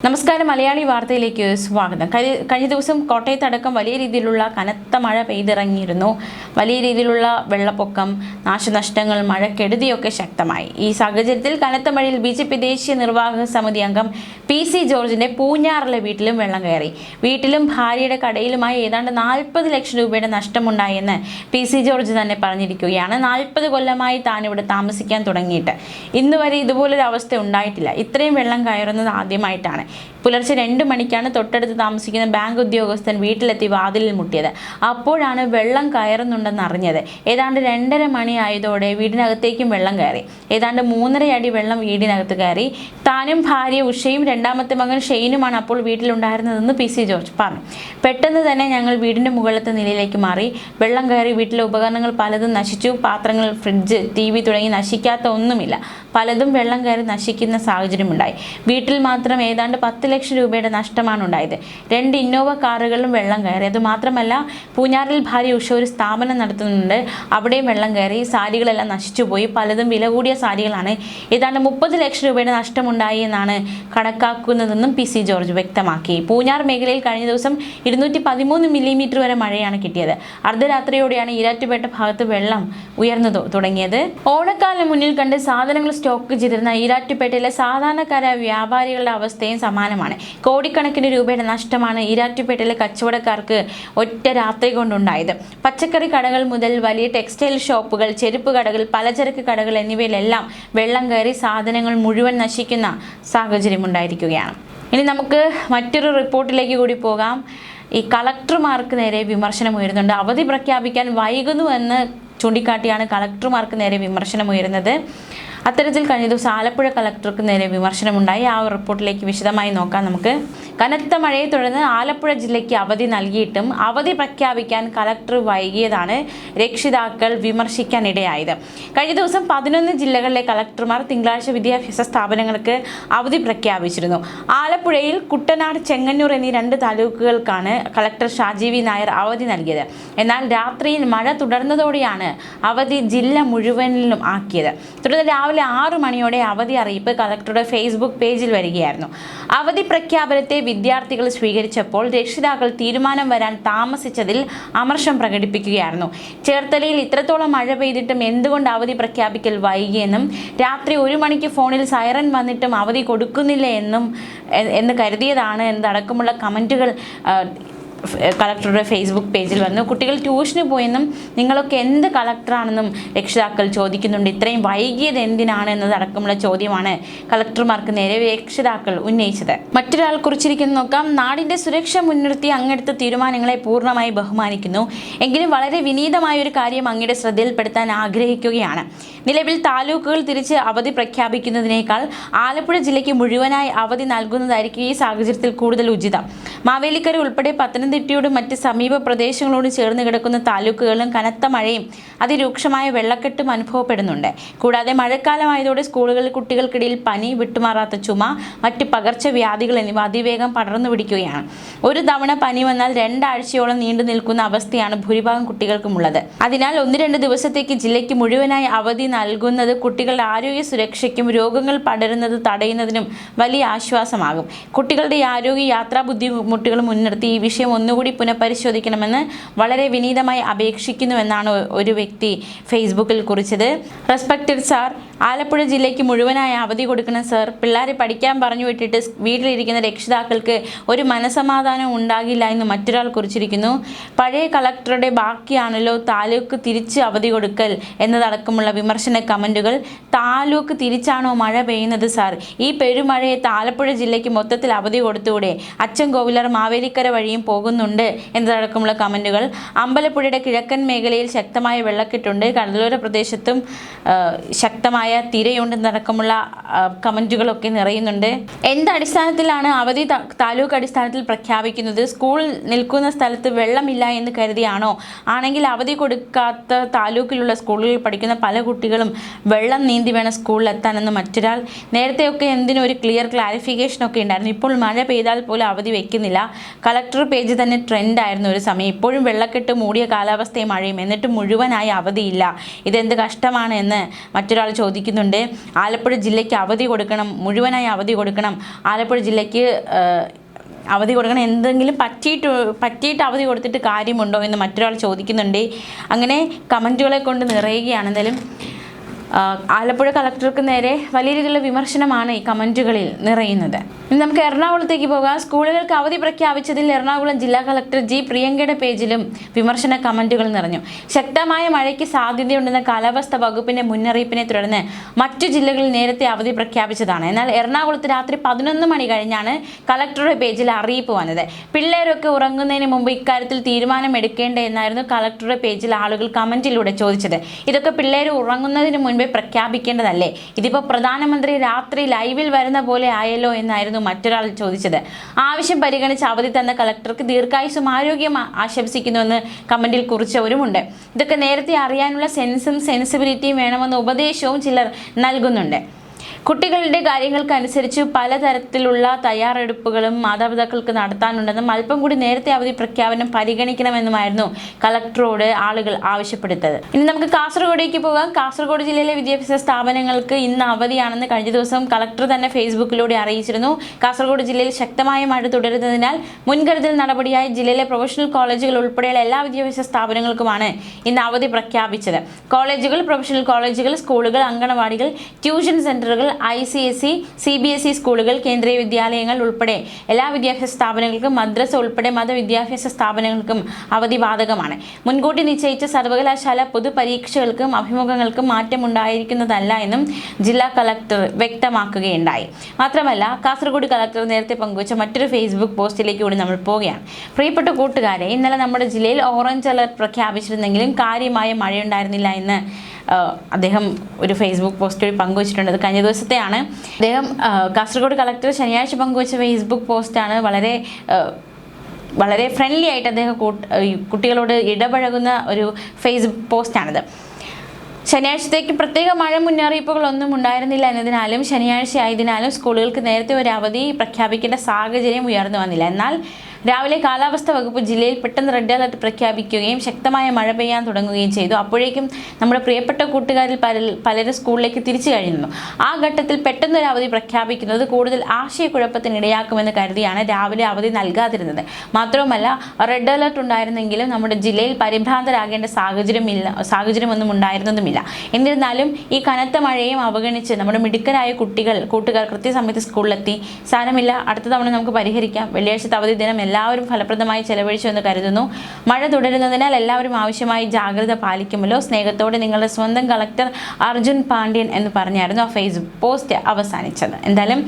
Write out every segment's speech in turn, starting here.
നമസ്കാരം മലയാളി വാർത്തയിലേക്ക് സ്വാഗതം. കഴിഞ്ഞ ദിവസം കോട്ടയത്തടക്കം വലിയ രീതിയിലുള്ള കനത്ത മഴ പെയ്തിറങ്ങിയിരുന്നു. വലിയ രീതിയിലുള്ള വെള്ളപ്പൊക്കം, നാശനഷ്ടങ്ങൾ, മഴക്കെടുതിയൊക്കെ ശക്തമായി. ഈ സാഹചര്യത്തിൽ കനത്ത മഴയിൽ BJP ദേശീയ നിർവാഹക സമിതി അംഗം PC ജോർജിന്റെ പൂഞ്ഞാറിലെ വീട്ടിലും വെള്ളം കയറി. വീട്ടിലും ഭാര്യയുടെ കടയിലുമായി ഏതാണ്ട് 40 ലക്ഷം രൂപയുടെ നഷ്ടമുണ്ടായെന്ന് PC ജോർജ് തന്നെ പറഞ്ഞിരിക്കുകയാണ്. 40 കൊല്ലമായി താൻ ഇവിടെ താമസിക്കാൻ തുടങ്ങിയിട്ട് ഇന്ന് വരെ ഇതുപോലൊരു അവസ്ഥ ഉണ്ടായിട്ടില്ല. ഇത്രയും വെള്ളം കയറുന്നത് ആദ്യമായിട്ടാണ്. പുലർച്ചെ 2 മണിക്കാണ് തൊട്ടടുത്ത് താമസിക്കുന്ന ബാങ്ക് ഉദ്യോഗസ്ഥൻ വീട്ടിലെത്തി വാതിലിൽ മുട്ടിയത്. അപ്പോഴാണ് വെള്ളം കയറുന്നുണ്ടെന്ന് അറിഞ്ഞത്. ഏതാണ്ട് 2:30 മണി ആയതോടെ വീടിനകത്തേക്കും വെള്ളം കയറി. ഏതാണ്ട് 3.5 അടി വെള്ളം വീടിനകത്ത് കയറി. താനും ഭാര്യ ഉഷയും രണ്ടാമത്തെ മകൻ ഷെയ്നുമാണ് അപ്പോൾ വീട്ടിലുണ്ടായിരുന്നതെന്ന് PC ജോർജ് പറഞ്ഞു. പെട്ടെന്ന് തന്നെ ഞങ്ങൾ വീടിന്റെ മുകളിലത്തെ നിലയിലേക്ക് മാറി. വെള്ളം കയറി വീട്ടിലെ ഉപകരണങ്ങൾ പലതും നശിച്ചു. പാത്രങ്ങൾ, ഫ്രിഡ്ജ്, TV തുടങ്ങി നശിക്കാത്ത ഒന്നുമില്ല. പലതും വെള്ളം കയറി നശിക്കുന്ന സാഹചര്യമുണ്ടായി. വീട്ടിൽ മാത്രം ഏതാണ്ട് 10 ലക്ഷം രൂപയുടെ നഷ്ടമാണ് ഉണ്ടായത്. 2 ഇന്നോവ കാറുകളിലും വെള്ളം കയറി. അതുമാത്രമല്ല, പൂഞ്ഞാറിൽ ഭാര്യ ഉഷ ഒരു സ്ഥാപനം നടത്തുന്നുണ്ട്. അവിടെയും വെള്ളം കയറി. സാരികളെല്ലാം നശിച്ചുപോയി. പലതും വില കൂടിയ സാരികളാണ്. ഏതാണ്ട് 30 ലക്ഷം രൂപയുടെ നഷ്ടമുണ്ടായി എന്നാണ് കണക്കാക്കുന്നതെന്നും PC ജോർജ് വ്യക്തമാക്കി. പൂഞ്ഞാർ മേഖലയിൽ കഴിഞ്ഞ ദിവസം 213 മില്ലിമീറ്റർ വരെ മഴയാണ് കിട്ടിയത്. അർദ്ധരാത്രിയോടെയാണ് ഈരാറ്റുപേട്ട ഭാഗത്ത് വെള്ളം ഉയർന്നു തുടങ്ങിയത്. ഓണക്കാലം മുന്നിൽ കണ്ട് സാധനങ്ങൾ സ്റ്റോക്ക് ചെയ്തിരുന്ന ഈരാറ്റുപേട്ടയിലെ സാധാരണക്കാരായ വ്യാപാരികളുടെ അവസ്ഥയും സമാനമാണ്. കോടിക്കണക്കിന് രൂപയുടെ നഷ്ടമാണ് ഈരാറ്റുപേട്ടയിലെ കച്ചവടക്കാർക്ക് ഒറ്റ രാത്രി കൊണ്ടുണ്ടായത്. പച്ചക്കറി കടകൾ മുതൽ വലിയ ടെക്സ്റ്റൈൽ ഷോപ്പുകൾ, ചെരുപ്പ് കടകൾ, പലചരക്ക് കടകൾ എന്നിവയിലെല്ലാം വെള്ളം കയറി സാധനങ്ങൾ മുഴുവൻ നശിക്കുന്ന സാഹചര്യമുണ്ടായിരിക്കുകയാണ്. ഇനി നമുക്ക് മറ്റൊരു റിപ്പോർട്ടിലേക്ക് കൂടി പോകാം. ഈ കളക്ടർമാർക്ക് നേരെ വിമർശനം ഉയരുന്നുണ്ട്. അവധി പ്രഖ്യാപിക്കാൻ വൈകുന്നു എന്ന് ചൂണ്ടിക്കാട്ടിയാണ് കളക്ടർമാർക്ക് നേരെ വിമർശനമുയരുന്നത്. അത്തരത്തിൽ കഴിഞ്ഞ ദിവസം ആലപ്പുഴ കളക്ടർക്ക് നേരെ വിമർശനമുണ്ടായി. ആ റിപ്പോർട്ടിലേക്ക് വിശദമായി നോക്കാം നമുക്ക്. കനത്ത മഴയെ തുടർന്ന് ആലപ്പുഴ ജില്ലയ്ക്ക് അവധി നൽകിയിട്ടും അവധി പ്രഖ്യാപിക്കാൻ കളക്ടർ വൈകിയതാണ് രക്ഷിതാക്കൾ വിമർശിക്കാനിടയായത്. കഴിഞ്ഞ ദിവസം 11 ജില്ലകളിലെ കളക്ടർമാർ തിങ്കളാഴ്ച വിദ്യാഭ്യാസ സ്ഥാപനങ്ങൾക്ക് അവധി പ്രഖ്യാപിച്ചിരുന്നു. ആലപ്പുഴയിൽ കുട്ടനാട്, ചെങ്ങന്നൂർ എന്നീ 2 താലൂക്കുകൾക്കാണ് കളക്ടർ ഷാജി V നായർ അവധി നൽകിയത്. എന്നാൽ രാത്രിയിൽ മഴ തുടർന്നതോടെയാണ് അവധി ജില്ല മുഴുവനിലും ആക്കിയത്. തുടർന്ന് രാവിലെ 6 മണിയോടെ അവധി അറിയിപ്പ് കളക്ടറുടെ ഫേസ്ബുക്ക് പേജിൽ വരികയായിരുന്നു. അവധി പ്രഖ്യാപനത്തെ വിദ്യാർത്ഥികൾ സ്വീകരിച്ചപ്പോൾ രക്ഷിതാക്കൾ തീരുമാനം വരാൻ താമസിച്ചതിൽ അമർഷം പ്രകടിപ്പിക്കുകയായിരുന്നു. ചേർത്തലയിൽ ഇത്രത്തോളം മഴ പെയ്തിട്ടും എന്തുകൊണ്ട് അവധി പ്രഖ്യാപിക്കൽ വൈകിയെന്നും രാത്രി 1 മണിക്ക് ഫോണിൽ സൈറൻ വന്നിട്ടും അവധി കൊടുക്കുന്നില്ല എന്ന് കരുതിയതാണ് എന്നതടക്കമുള്ള കമൻറ്റുകൾ കളക്ടറുടെ ഫേസ്ബുക്ക് പേജിൽ വന്നു. കുട്ടികൾ ട്യൂഷന് പോയെന്നും നിങ്ങളൊക്കെ എന്ത് കളക്ടറാണെന്നും രക്ഷിതാക്കൾ ചോദിക്കുന്നുണ്ട്. ഇത്രയും വൈകിയത് എന്തിനാണ് എന്നതടക്കമുള്ള ചോദ്യമാണ് കളക്ടർമാർക്ക് നേരെ രക്ഷിതാക്കൾ ഉന്നയിച്ചത്. മറ്റൊരാൾ കുറിച്ചിരിക്കുന്നു നോക്കാം. നാടിന്റെ സുരക്ഷ മുൻനിർത്തി അങ്ങെടുത്ത തീരുമാനങ്ങളെ പൂർണ്ണമായി ബഹുമാനിക്കുന്നു. എങ്കിലും വളരെ വിനീതമായ ഒരു കാര്യം അങ്ങയുടെ ശ്രദ്ധയിൽപ്പെടുത്താൻ ആഗ്രഹിക്കുകയാണ്. നിലവിൽ താലൂക്കുകൾ തിരിച്ച് അവധി പ്രഖ്യാപിക്കുന്നതിനേക്കാൾ ആലപ്പുഴ ജില്ലയ്ക്ക് മുഴുവനായി അവധി നൽകുന്നതായിരിക്കും ഈ സാഹചര്യത്തിൽ കൂടുതൽ ഉചിതം. മാവേലിക്കര ഉൾപ്പെടെ പത്തനംതിട്ടയോടും മറ്റ് സമീപ പ്രദേശങ്ങളോടും ചേർന്ന് കിടക്കുന്ന താലൂക്കുകളിലും കനത്ത മഴയും അതിരൂക്ഷമായ വെള്ളക്കെട്ടും അനുഭവപ്പെടുന്നുണ്ട്. കൂടാതെ മഴക്കാലമായതോടെ സ്കൂളുകളിൽ കുട്ടികൾക്കിടയിൽ പനി, വിട്ടുമാറാത്ത ചുമ, മറ്റ് പകർച്ചവ്യാധികൾ എന്നിവ അതിവേഗം പടർന്നു പിടിക്കുകയാണ്. ഒരു തവണ പനി വന്നാൽ 2 ആഴ്ചയോളം നീണ്ടു നിൽക്കുന്ന അവസ്ഥയാണ് ഭൂരിഭാഗം കുട്ടികൾക്കുമുള്ളത്. അതിനാൽ 1-2 ദിവസത്തേക്ക് ജില്ലയ്ക്ക് മുഴുവനായി അവധി നൽകുന്നത് കുട്ടികളുടെ ആരോഗ്യ സുരക്ഷയ്ക്കും രോഗങ്ങൾ പടരുന്നത് തടയുന്നതിനും വലിയ ആശ്വാസമാകും. കുട്ടികളുടെ ആരോഗ്യ യാത്രാ ബുദ്ധിമുട്ടുകൾ മുൻനിർത്തി ഈ വിഷയം ഒന്നുകൂടി പുനഃപരിശോധിക്കണമെന്ന് വളരെ വിനീതമായി അപേക്ഷിക്കുന്നുവെന്നാണ് ഒരു വ്യക്തി ഫേസ്ബുക്കിൽ കുറിച്ചത്. റെസ്പെക്റ്റഡ് സാർ, ആലപ്പുഴ ജില്ലയ്ക്ക് മുഴുവനായി അവധി കൊടുക്കണം സാർ. പിള്ളേരെ പഠിക്കാൻ പറഞ്ഞു വിട്ടിട്ട് വീട്ടിലിരിക്കുന്ന രക്ഷിതാക്കൾക്ക് ഒരു മനസമാധാനം ഉണ്ടാകില്ല എന്ന് മറ്റൊരാൾ കുറിച്ചിരിക്കുന്നു. പഴയ കളക്ടറുടെ ബാക്കിയാണല്ലോ താലൂക്ക് തിരിച്ച് അവധി കൊടുക്കൽ എന്നതടക്കമുള്ള വിമർശന കമന്റുകൾ. താലൂക്ക് തിരിച്ചാണോ മഴ പെയ്യുന്നത് സാർ? ഈ പെരുമഴയത്ത് ആലപ്പുഴ ജില്ലയ്ക്ക് മൊത്തത്തിൽ അവധി കൊടുത്തുകൂടെ? അച്ചൻകോവിലർ മാവേലിക്കര വഴിയും പോകുന്നുണ്ട് എന്നതടക്കമുള്ള കമന്റുകൾ. അമ്പലപ്പുഴയുടെ കിഴക്കൻ മേഖലയിൽ ശക്തമായ വെള്ളക്കെട്ടുണ്ട്. കടലോര പ്രദേശത്തും ശക്തമായ തിരയുണ്ടെന്നടക്കമുള്ള കമന്റുകളൊക്കെ നിറയുന്നുണ്ട്. എന്തടിസ്ഥാനത്തിലാണ് അവധി താലൂക്ക് അടിസ്ഥാനത്തിൽ പ്രഖ്യാപിക്കുന്നത്? സ്കൂൾ നിൽക്കുന്ന സ്ഥലത്ത് വെള്ളമില്ല എന്ന് കരുതിയാണോ? ആണെങ്കിൽ അവധി കൊടുക്കാത്ത താലൂക്കിലുള്ള സ്കൂളുകളിൽ പഠിക്കുന്ന പല കുട്ടികളും വെള്ളം നീന്തി വേണം സ്കൂളിലെത്താനെന്ന് മറ്റൊരാൾ. നേരത്തെയൊക്കെ എന്തിനും ഒരു ക്ലിയർ ക്ലാരിഫിക്കേഷനൊക്കെ ഉണ്ടായിരുന്നു. ഇപ്പോൾ മഴ പെയ്താൽ പോലും അവധി വെക്കുന്നില്ല. കളക്ടർ പേജ് തന്നെ ട്രെൻഡായിരുന്നു ഒരു സമയം. ഇപ്പോഴും വെള്ളക്കെട്ട് മൂടിയ കാലാവസ്ഥയും മഴയും, എന്നിട്ട് മുഴുവനായി അവധിയില്ല. ഇതെന്ത് കഷ്ടമാണ് എന്ന് മറ്റൊരാൾ ചോദിച്ചു. ചോദിക്കുന്നുണ്ട്. ആലപ്പുഴ ജില്ലയ്ക്ക് അവധി കൊടുക്കണം, മുഴുവനായി അവധി കൊടുക്കണം. ആലപ്പുഴ ജില്ലയ്ക്ക് അവധി കൊടുക്കണം, എന്തെങ്കിലും പറ്റിയിട്ട് അവധി കൊടുത്തിട്ട് കാര്യമുണ്ടോ എന്ന് മറ്റൊരാൾ ചോദിക്കുന്നുണ്ട്. അങ്ങനെ കമൻറ്റുകളെ കൊണ്ട് നിറയുകയാണ്. എന്തായാലും ആലപ്പുഴ കളക്ടർക്ക് നേരെ വലിയ രീതിയിലുള്ള വിമർശനമാണ് ഈ കമൻറ്റുകളിൽ നിറയുന്നത്. ഇനി നമുക്ക് എറണാകുളത്തേക്ക് പോകാം. സ്കൂളുകൾക്ക് അവധി പ്രഖ്യാപിച്ചതിൽ എറണാകുളം ജില്ലാ കളക്ടർ ജി പ്രിയങ്കയുടെ പേജിലും വിമർശന കമൻറ്റുകൾ നിറഞ്ഞു. ശക്തമായ മഴയ്ക്ക് സാധ്യതയുണ്ടെന്ന കാലാവസ്ഥാ വകുപ്പിന്റെ മുന്നറിയിപ്പിനെ തുടർന്ന് മറ്റു ജില്ലകളിൽ നേരത്തെ അവധി പ്രഖ്യാപിച്ചതാണ്. എന്നാൽ എറണാകുളത്ത് രാത്രി 11 മണി കഴിഞ്ഞാണ് കളക്ടറുടെ പേജിൽ അറിയിപ്പ് വന്നത്. പിള്ളേരൊക്കെ ഉറങ്ങുന്നതിന് മുമ്പ് ഇക്കാര്യത്തിൽ തീരുമാനം എടുക്കേണ്ടേ എന്നായിരുന്നു കളക്ടറുടെ പേജിൽ ആളുകൾ കമൻറ്റിലൂടെ ചോദിച്ചത്. ഇതൊക്കെ പിള്ളേർ ഉറങ്ങുന്നതിന് മുൻപേ പ്രഖ്യാപിക്കേണ്ടതല്ലേ? ഇതിപ്പോൾ പ്രധാനമന്ത്രി രാത്രി ലൈവിൽ വരുന്ന പോലെ ആയല്ലോ എന്നായിരുന്നു മറ്റൊരാൾ ചോദിച്ചത്. ആവശ്യം പരിഗണിച്ച് അവധി തന്ന കളക്ടർക്ക് ദീർഘായുസ്സും ആരോഗ്യം ആശംസിക്കുന്നുവെന്ന് കമന്റിൽ കുറിച്ചവരുമുണ്ട്. ഇതൊക്കെ നേരത്തെ അറിയാനുള്ള സെൻസും സെൻസിബിലിറ്റിയും വേണമെന്ന ഉപദേശവും ചിലർ നൽകുന്നുണ്ട്. കുട്ടികളുടെ കാര്യങ്ങൾക്കനുസരിച്ച് പലതരത്തിലുള്ള തയ്യാറെടുപ്പുകളും മാതാപിതാക്കൾക്ക് നടത്താനുണ്ടെന്നും അല്പം കൂടി നേരത്തെ അവധി പ്രഖ്യാപനം പരിഗണിക്കണമെന്നുമായിരുന്നു കളക്ടറോട് ആളുകൾ ആവശ്യപ്പെടുത്തത്. ഇനി നമുക്ക് കാസർഗോഡേക്ക് പോകാം. കാസർഗോഡ് ജില്ലയിലെ വിദ്യാഭ്യാസ സ്ഥാപനങ്ങൾക്ക് ഇന്ന് അവധിയാണെന്ന് കഴിഞ്ഞ ദിവസം കളക്ടർ തന്നെ ഫേസ്ബുക്കിലൂടെ അറിയിച്ചിരുന്നു. കാസർഗോഡ് ജില്ലയിൽ ശക്തമായ മഴ തുടരുന്നതിനാൽ മുൻകരുതൽ നടപടിയായി ജില്ലയിലെ പ്രൊഫഷണൽ കോളേജുകൾ ഉൾപ്പെടെയുള്ള എല്ലാ വിദ്യാഭ്യാസ സ്ഥാപനങ്ങൾക്കുമാണ് ഇന്ന് അവധി പ്രഖ്യാപിച്ചത്. കോളേജുകൾ, പ്രൊഫഷണൽ കോളേജുകൾ, സ്കൂളുകൾ, അങ്കണവാടികൾ, ട്യൂഷൻ സെന്ററുകൾ, ICSE, CBSE സ്കൂളുകൾ, കേന്ദ്രീയ വിദ്യാലയങ്ങൾ ഉൾപ്പെടെ എല്ലാ വിദ്യാഭ്യാസ സ്ഥാപനങ്ങൾക്കും, മദ്രസ ഉൾപ്പെടെ മതവിദ്യാഭ്യാസ സ്ഥാപനങ്ങൾക്കും അവധി ബാധകമാണ്. മുൻകൂട്ടി നിശ്ചയിച്ച സർവകലാശാല പൊതുപരീക്ഷകൾക്കും അഭിമുഖങ്ങൾക്കും മാറ്റമുണ്ടായിരിക്കുന്നതല്ല എന്നും ജില്ലാ കളക്ടർ വ്യക്തമാക്കുകയുണ്ടായി. മാത്രമല്ല, കാസർഗോഡ് കളക്ടർ നേരത്തെ പങ്കുവച്ച മറ്റൊരു ഫേസ്ബുക്ക് പോസ്റ്റിലേക്ക് കൂടി നമ്മൾ പോവുകയാണ്. പ്രിയപ്പെട്ട കൂട്ടുകാരെ, ഇന്നലെ നമ്മുടെ ജില്ലയിൽ ഓറഞ്ച് അലർട്ട് പ്രഖ്യാപിച്ചിരുന്നെങ്കിലും കാര്യമായ മഴയുണ്ടായിരുന്നില്ല എന്ന് അദ്ദേഹം ഒരു ഫേസ്ബുക്ക് പോസ്റ്റ് വഴി പങ്കുവച്ചിട്ടുണ്ട്. അത് കഴിഞ്ഞ ദിവസത്തെയാണ്. അദ്ദേഹം കാസർഗോഡ് കളക്ടർ ശനിയാഴ്ച പങ്കുവച്ച ഫേസ്ബുക്ക് പോസ്റ്റാണ്. വളരെ ഫ്രണ്ട്ലി ആയിട്ട് അദ്ദേഹം കുട്ടികളോട് ഇടപഴകുന്ന ഒരു ഫേസ്ബുക്ക് പോസ്റ്റാണിത്. ശനിയാഴ്ചത്തേക്ക് പ്രത്യേക മഴ മുന്നറിയിപ്പുകളൊന്നും ഉണ്ടായിരുന്നില്ല എന്നതിനാലും ശനിയാഴ്ച ആയതിനാലും സ്കൂളുകൾക്ക് നേരത്തെ ഒരു അവധി പ്രഖ്യാപിക്കേണ്ട സാഹചര്യം ഉയർന്നു വന്നില്ല. എന്നാൽ രാവിലെ കാലാവസ്ഥാ വകുപ്പ് ജില്ലയിൽ പെട്ടെന്ന് റെഡ് അലർട്ട് പ്രഖ്യാപിക്കുകയും ശക്തമായ മഴ പെയ്യാൻ തുടങ്ങുകയും ചെയ്തു. അപ്പോഴേക്കും നമ്മുടെ പ്രിയപ്പെട്ട കൂട്ടുകാരിൽ പലരും സ്കൂളിലേക്ക് തിരിച്ചു കഴിഞ്ഞിരുന്നു. ആ ഘട്ടത്തിൽ പെട്ടെന്നൊരു അവധി പ്രഖ്യാപിക്കുന്നത് കൂടുതൽ ആശയക്കുഴപ്പത്തിന് ഇടയാക്കുമെന്ന് കരുതിയാണ് രാവിലെ അവധി മാത്രവുമല്ല, റെഡ് അലർട്ട് ഉണ്ടായിരുന്നെങ്കിലും നമ്മുടെ ജില്ലയിൽ പരിഭ്രാന്തരാകേണ്ട സാഹചര്യമൊന്നും ഉണ്ടായിരുന്നതുമില്ല. എന്നിരുന്നാലും ഈ കനത്ത മഴയും അവഗണിച്ച് നമ്മുടെ മിടുക്കരായ കൂട്ടുകാർ കൃത്യസമയത്ത് സ്കൂളിലെത്തി. സാരമില്ല, അടുത്ത തവണ നമുക്ക് പരിഹരിക്കാം. വെള്ളിയാഴ്ച അവധി ദിനം എല്ലാവരും ഫലപ്രദമായി ചെലവഴിച്ചു എന്ന് കരുതുന്നു. മഴ തുടരുന്നതിനാൽ എല്ലാവരും ആവശ്യമായി ജാഗ്രത പാലിക്കുമല്ലോ. സ്നേഹത്തോടെ നിങ്ങളുടെ സ്വന്തം കളക്ടർ അർജുൻ പാണ്ഡ്യൻ എന്ന് പറഞ്ഞായിരുന്നു ആ ഫേസ്ബുക്ക് പോസ്റ്റ് അവസാനിച്ചത്. എന്തായാലും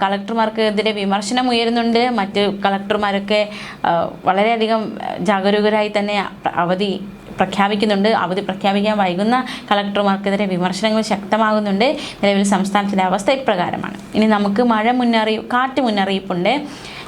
കളക്ടർമാർക്കെതിരെ വിമർശനം ഉയരുന്നുണ്ട്. മറ്റ് കളക്ടർമാരൊക്കെ വളരെയധികം ജാഗരൂകരായി തന്നെ അവധി പ്രഖ്യാപിക്കുന്നുണ്ട്. അവധി പ്രഖ്യാപിക്കാൻ വൈകുന്ന കളക്ടർമാർക്കെതിരെ വിമർശനങ്ങൾ ശക്തമാകുന്നുണ്ട്. നിലവിൽ സംസ്ഥാനത്തിൻ്റെ അവസ്ഥ ഇപ്രകാരമാണ്. ഇനി നമുക്ക് കാറ്റ് മുന്നറിയിപ്പുണ്ട്.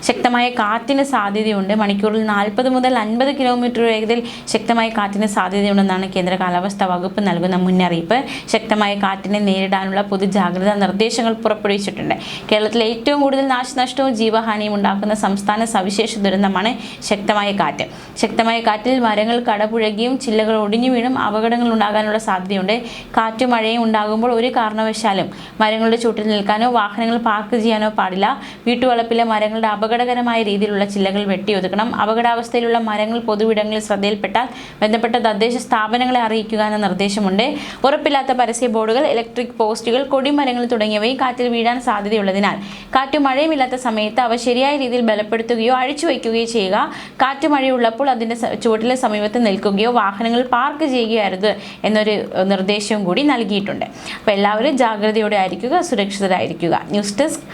ശക്തമായ കാറ്റിന് സാധ്യതയുണ്ട്. മണിക്കൂറിൽ 40 മുതൽ 50 കിലോമീറ്റർ വേഗതയിൽ ശക്തമായ കാറ്റിന് സാധ്യതയുണ്ടെന്നാണ് കേന്ദ്ര കാലാവസ്ഥാ വകുപ്പ് നൽകുന്ന മുന്നറിയിപ്പ്. ശക്തമായ കാറ്റിനെ നേരിടാനുള്ള പൊതുജാഗ്രതാ നിർദ്ദേശങ്ങൾ പുറപ്പെടുവിച്ചിട്ടുണ്ട്. കേരളത്തിലെ ഏറ്റവും കൂടുതൽ നാശനഷ്ടവും ജീവഹാനിയും ഉണ്ടാക്കുന്ന സംസ്ഥാന സവിശേഷ ദുരന്തമാണ് ശക്തമായ കാറ്റ്. ശക്തമായ കാറ്റിൽ മരങ്ങൾ കടപുഴകിയും ചില്ലകൾ ഒടിഞ്ഞു വീണും അപകടങ്ങൾ ഉണ്ടാകാനുള്ള സാധ്യതയുണ്ട്. കാറ്റും മഴയും ഉണ്ടാകുമ്പോൾ ഒരു കാരണവശാലും മരങ്ങളുടെ ചുവട്ടിൽ നിൽക്കാനോ വാഹനങ്ങൾ പാർക്ക് ചെയ്യാനോ പാടില്ല. വീട്ടുവളപ്പിലെ മരങ്ങളുടെ അപകടകരമായ രീതിയിലുള്ള ചില്ലകൾ വെട്ടിയൊതുക്കണം. അപകടാവസ്ഥയിലുള്ള മരങ്ങൾ പൊതുവിടങ്ങളിൽ ശ്രദ്ധയിൽപ്പെട്ടാൽ ബന്ധപ്പെട്ട തദ്ദേശ സ്ഥാപനങ്ങളെ അറിയിക്കുക എന്ന നിർദ്ദേശമുണ്ട്. ഉറപ്പില്ലാത്ത പരസ്യ ബോർഡുകൾ, ഇലക്ട്രിക് പോസ്റ്റുകൾ, കൊടിമരങ്ങൾ തുടങ്ങിയവയും കാറ്റിൽ വീഴാൻ സാധ്യതയുള്ളതിനാൽ കാറ്റും മഴയുമില്ലാത്ത സമയത്ത് അവ ശരിയായ രീതിയിൽ ബലപ്പെടുത്തുകയോ അഴിച്ചു വയ്ക്കുകയോ ചെയ്യുക. കാറ്റ് മഴയുള്ളപ്പോൾ അതിൻ്റെ ചുവട്ടിലെ സമീപത്ത് നിൽക്കുകയോ വാഹനങ്ങൾ പാർക്ക് ചെയ്യുകയോ അരുത് എന്നൊരു നിർദ്ദേശവും കൂടി നൽകിയിട്ടുണ്ട്. അപ്പോൾ എല്ലാവരും ജാഗ്രതയോടെ ആയിരിക്കുക, സുരക്ഷിതരായിരിക്കുക. ന്യൂസ് ഡെസ്ക്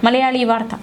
മലയാളി വാർത്ത.